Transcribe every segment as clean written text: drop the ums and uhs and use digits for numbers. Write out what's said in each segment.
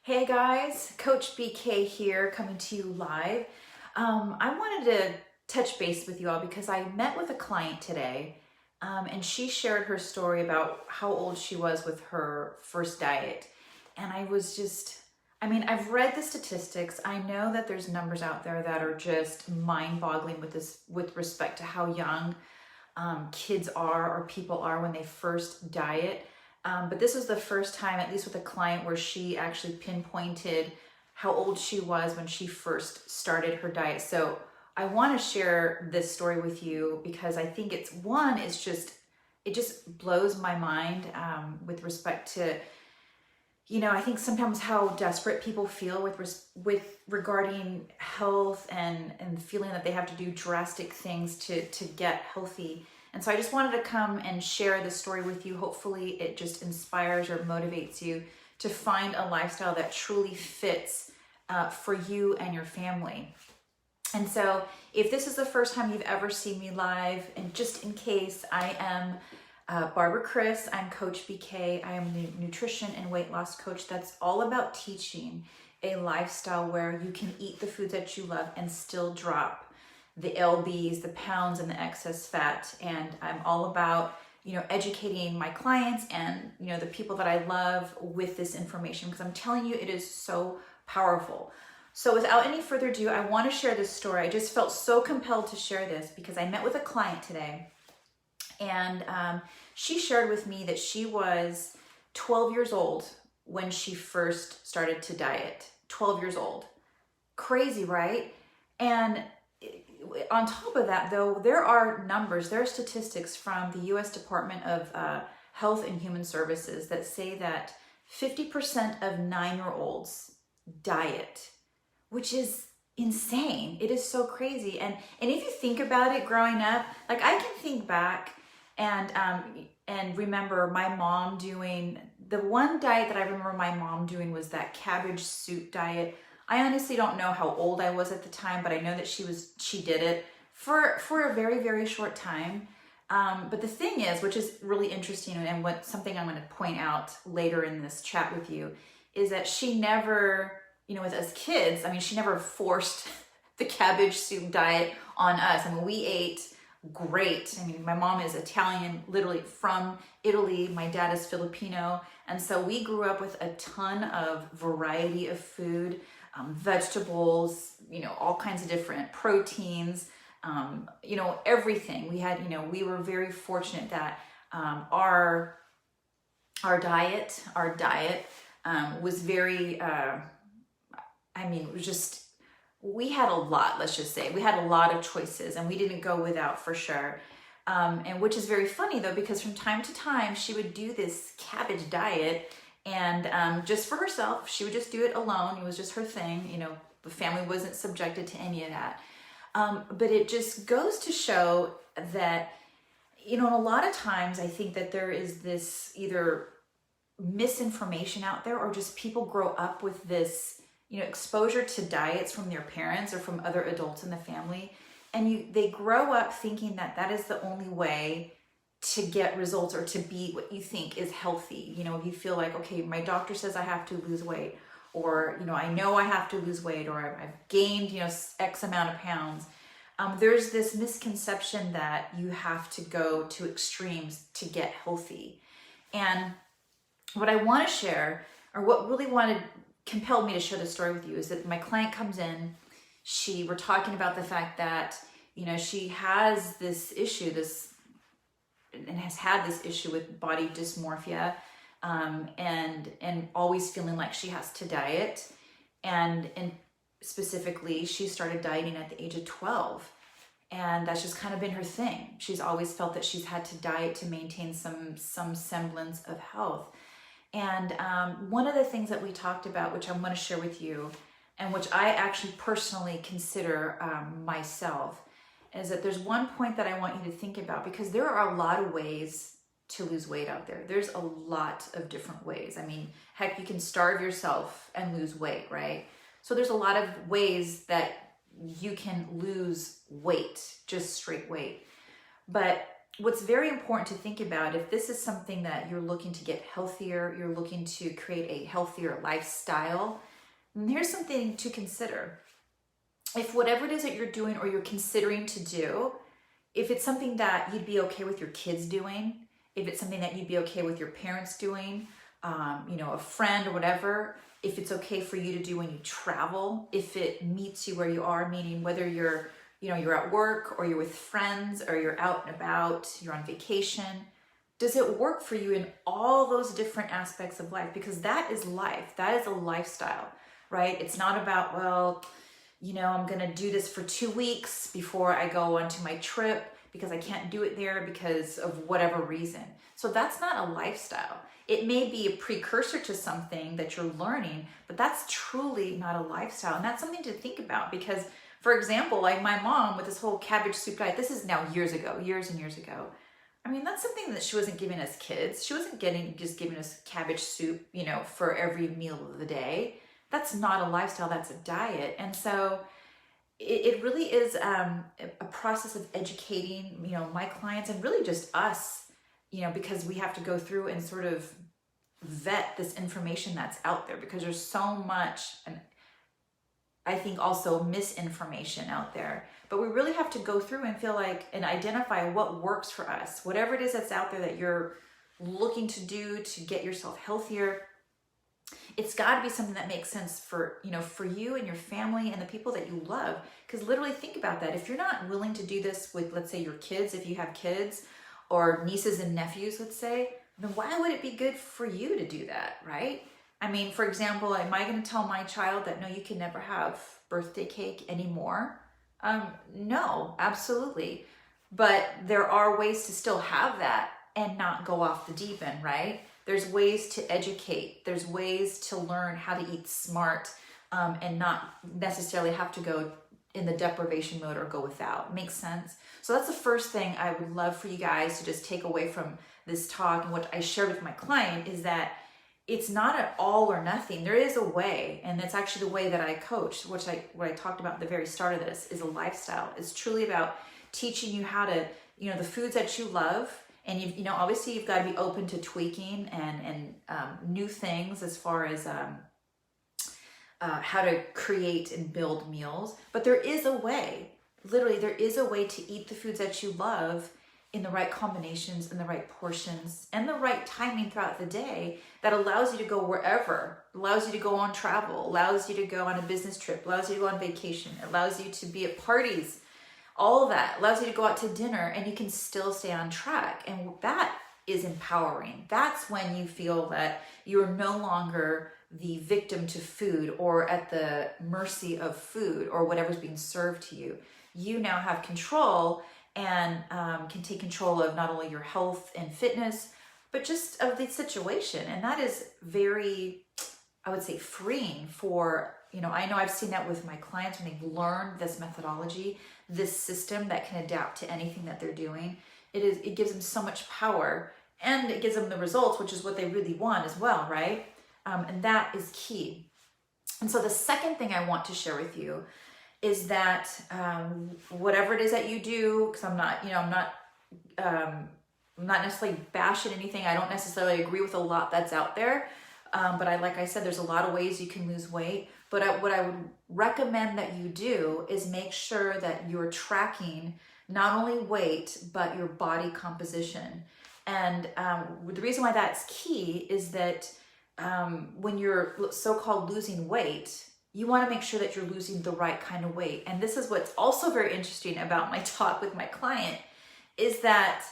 Hey guys, Coach BK here coming to you live. I wanted to touch base with you all because I met with a client today and she shared her story about how old she was with her first diet. And I've read the statistics. I know that there's numbers out there that are just mind-boggling with respect to how young kids are or people are when they first diet. But this was the first time, at least with a client, where she actually pinpointed how old she was when she first started her diet. So I want to share this story with you because I think it just blows my mind with respect to, I think sometimes how desperate people feel with regarding health and feeling that they have to do drastic things to get healthy. And so I just wanted to come and share this story with you. Hopefully it just inspires or motivates you to find a lifestyle that truly fits for you and your family. And so if this is the first time you've ever seen me live, and just in case, I am Barbara Kris, I'm Coach BK. I am a nutrition and weight loss coach that's all about teaching a lifestyle where you can eat the foods that you love and still drop the lbs, the pounds, and the excess fat. And I'm all about, educating my clients and, the people that I love with this information, because I'm telling you, it is so powerful. So without any further ado, I want to share this story. I just felt so compelled to share this because I met with a client today, and she shared with me that she was 12 years old when she first started to diet. 12 years old. Crazy, right? And on top of that, though, there are statistics from the U.S. Department of Health and Human Services that say that 50% of 9-year-olds diet, which is insane. It is so crazy. And if you think about it, growing up, like I can think back and remember my mom doing, the one diet that I remember my mom doing was that cabbage soup diet. I honestly don't know how old I was at the time, but I know that she did it for a very, very short time. But the thing is, which is really interesting, and something I'm going to point out later in this chat with you, is that she never, with us kids, she never forced the cabbage soup diet on us. We ate great. My mom is Italian, literally from Italy. My dad is Filipino. And so we grew up with a ton of variety of food. Vegetables, all kinds of different proteins, everything. We had, we were very fortunate that our diet was very, it was just, we had a lot, let's just say. We had a lot of choices and we didn't go without, for sure. And which is very funny though, because from time to time she would do this cabbage diet. And just for herself, she would just do it alone. It was just her thing. The family wasn't subjected to any of that. But it just goes to show that, a lot of times I think that there is this either misinformation out there, or just people grow up with this, exposure to diets from their parents or from other adults in the family. And they grow up thinking that that is the only way to get results or to be what you think is healthy. You feel like, okay, my doctor says I have to lose weight, or, I know I have to lose weight, or I've gained, X amount of pounds. There's this misconception that you have to go to extremes to get healthy. And what I want to share, or what really compelled me to share this story with you, is that my client comes in, we're talking about the fact that, she has this issue, and has had this issue with body dysmorphia, and always feeling like she has to diet. And specifically, she started dieting at the age of 12. And that's just kind of been her thing. She's always felt that she's had to diet to maintain some semblance of health. And one of the things that we talked about, which I'm going to share with you, and which I actually personally consider myself, is that there's one point that I want you to think about, because there are a lot of ways to lose weight out there. There's a lot of different ways. Heck, you can starve yourself and lose weight, right? So there's a lot of ways that you can lose weight, just straight weight. But what's very important to think about, if this is something that you're looking to get healthier, you're looking to create a healthier lifestyle, then here's something to consider. If whatever it is that you're doing or you're considering to do, if it's something that you'd be okay with your kids doing, if it's something that you'd be okay with your parents doing, a friend or whatever, if it's okay for you to do when you travel, if it meets you where you are, meaning whether you're at work or you're with friends or you're out and about, you're on vacation, does it work for you in all those different aspects of life? Because that is life. That is a lifestyle, right? It's not about, well, I'm going to do this for 2 weeks before I go onto my trip because I can't do it there because of whatever reason. So that's not a lifestyle. It may be a precursor to something that you're learning, but that's truly not a lifestyle. And that's something to think about because, for example, like my mom with this whole cabbage soup diet, this is now years and years ago. I mean, that's something that she wasn't giving us kids. She wasn't just giving us cabbage soup, for every meal of the day. That's not a lifestyle, that's a diet. And so it really is a process of educating, my clients and really just us, because we have to go through and sort of vet this information that's out there because there's so much, and I think also misinformation out there. But we really have to go through and feel like and identify what works for us. Whatever it is that's out there that you're looking to do to get yourself healthier, it's got to be something that makes sense for you and your family and the people that you love. Because literally think about that. If you're not willing to do this with, let's say, your kids, if you have kids or nieces and nephews, let's say, then why would it be good for you to do that, right? I mean, for example, am I going to tell my child that, no, you can never have birthday cake anymore? No, absolutely. But there are ways to still have that and not go off the deep end, right? There's ways to educate. There's ways to learn how to eat smart and not necessarily have to go in the deprivation mode or go without. Makes sense? So that's the first thing I would love for you guys to just take away from this talk and what I shared with my client is that it's not an all or nothing. There is a way, and it's actually the way that I coach, what I talked about at the very start of this, is a lifestyle. It's truly about teaching you how to, the foods that you love. And obviously you've got to be open to tweaking and new things as far as how to create and build meals. But there is a way, literally there is a way to eat the foods that you love in the right combinations, in the right portions, and the right timing throughout the day that allows you to go wherever, allows you to go on travel, allows you to go on a business trip, allows you to go on vacation, allows you to be at parties. All of that allows you to go out to dinner and you can still stay on track. And that is empowering. That's when you feel that you're no longer the victim to food or at the mercy of food or whatever's being served to you. You now have control and can take control of not only your health and fitness, but just of the situation. And that is very, I would say, freeing for, I know I've seen that with my clients when they've learned this methodology, this system that can adapt to anything that they're doing. It gives them so much power and it gives them the results, which is what they really want as well, right? And that is key. And so the second thing I want to share with you is that whatever it is that you do, because I'm not necessarily bashing anything. I don't necessarily agree with a lot that's out there. But like I said, there's a lot of ways you can lose weight. But what I would recommend that you do is make sure that you're tracking not only weight, but your body composition. And the reason why that's key is that when you're so-called losing weight, you want to make sure that you're losing the right kind of weight. And this is what's also very interesting about my talk with my client is that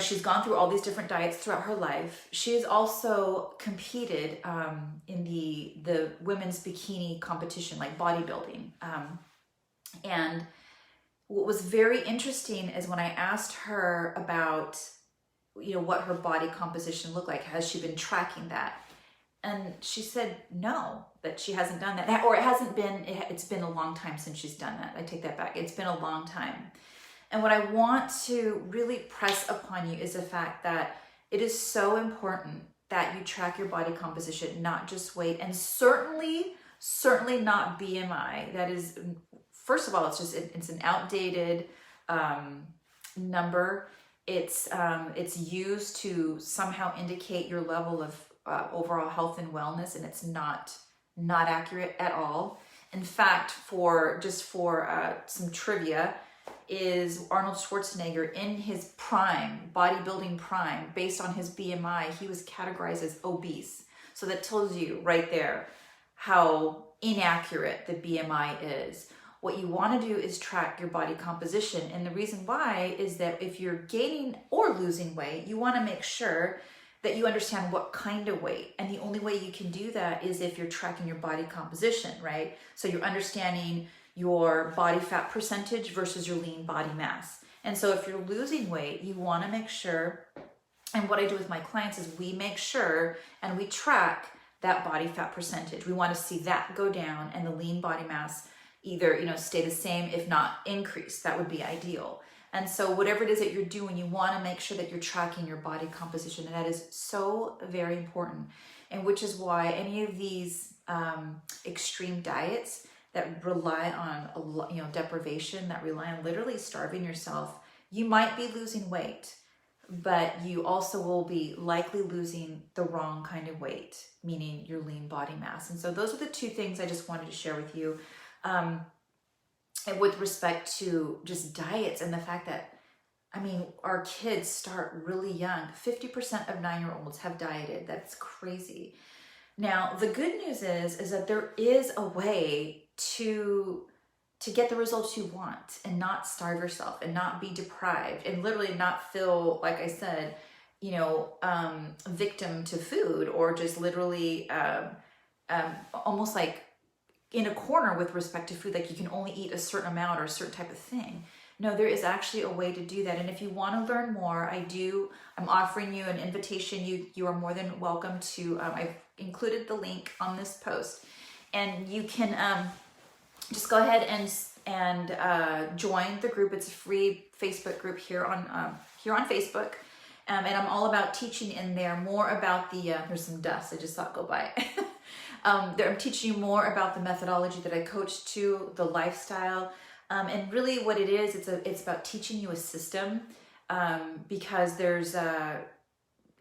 she's gone through all these different diets throughout her life. She has also competed in the women's bikini competition, like bodybuilding. And what was very interesting is when I asked her about, what her body composition looked like, has she been tracking that? And she said no, that she hasn't done that. Or it's been a long time since she's done that. I take that back. It's been a long time. And what I want to really press upon you is the fact that it is so important that you track your body composition, not just weight, and certainly not BMI. That is, first of all, it's an outdated number. It's used to somehow indicate your level of overall health and wellness, and it's not accurate at all. In fact, for some trivia, is Arnold Schwarzenegger in his prime, bodybuilding prime, based on his BMI, he was categorized as obese. So that tells you right there how inaccurate the BMI is. What you want to do is track your body composition. And the reason why is that if you're gaining or losing weight, you want to make sure that you understand what kind of weight. And the only way you can do that is if you're tracking your body composition, right? So you're understanding your body fat percentage versus your lean body mass. And so if you're losing weight, you want to make sure, and what I do with my clients is we make sure and we track that body fat percentage. We want to see that go down and the lean body mass either, stay the same, if not increase. That would be ideal. And so whatever it is that you're doing, you want to make sure that you're tracking your body composition. And that is so very important. And which is why any of these extreme diets that rely on deprivation, that rely on literally starving yourself, you might be losing weight, but you also will be likely losing the wrong kind of weight, meaning your lean body mass. And so those are the two things I just wanted to share with you. And with respect to just diets and the fact that, our kids start really young. 50% of 9-year-olds have dieted. That's crazy. Now, the good news is that there is a way to get the results you want and not starve yourself and not be deprived and literally not feel, like I said, victim to food, or just literally almost like in a corner with respect to food, like you can only eat a certain amount or a certain type of thing. No, there is actually a way to do that. And if you want to learn more, I'm offering you an invitation. You are more than welcome to, I've included the link on this post, and you can just go ahead and join the group. It's a free Facebook group here on Facebook. And I'm all about teaching in there more about there's some dust, I just saw it go by. I'm teaching you more about the methodology that I coach to, the lifestyle. And really what it is, it's about teaching you a system, because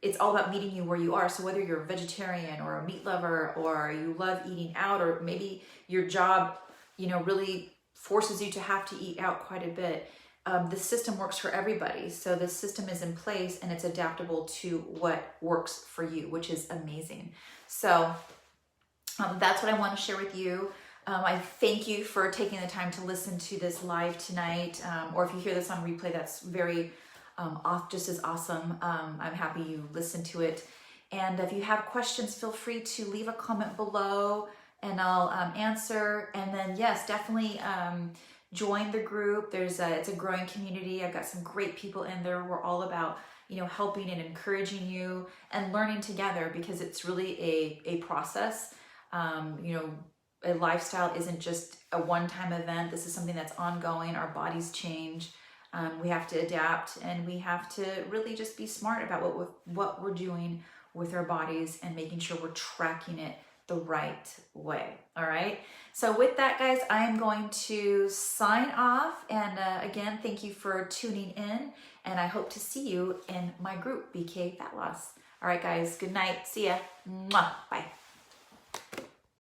it's all about meeting you where you are. So whether you're a vegetarian or a meat lover, or you love eating out, or maybe your job, really forces you to have to eat out quite a bit, the system works for everybody. So the system is in place and it's adaptable to what works for you, which is amazing. So that's what I want to share with you. I thank you for taking the time to listen to this live tonight, or if you hear this on replay, that's very just as awesome. I'm happy you listened to it. And if you have questions, feel free to leave a comment below and I'll answer. And then yes, definitely join the group. It's a growing community. I've got some great people in there. We're all about helping and encouraging you and learning together, because it's really a process. A lifestyle isn't just a one-time event. This is something that's ongoing. Our bodies change. We have to adapt, and we have to really just be smart about what we're doing with our bodies and making sure we're tracking it the right way. All right. So with that, guys, I am going to sign off. And again, thank you for tuning in. And I hope to see you in my group, BK Fat Loss. All right, guys. Good night. See ya. Mwah. Bye.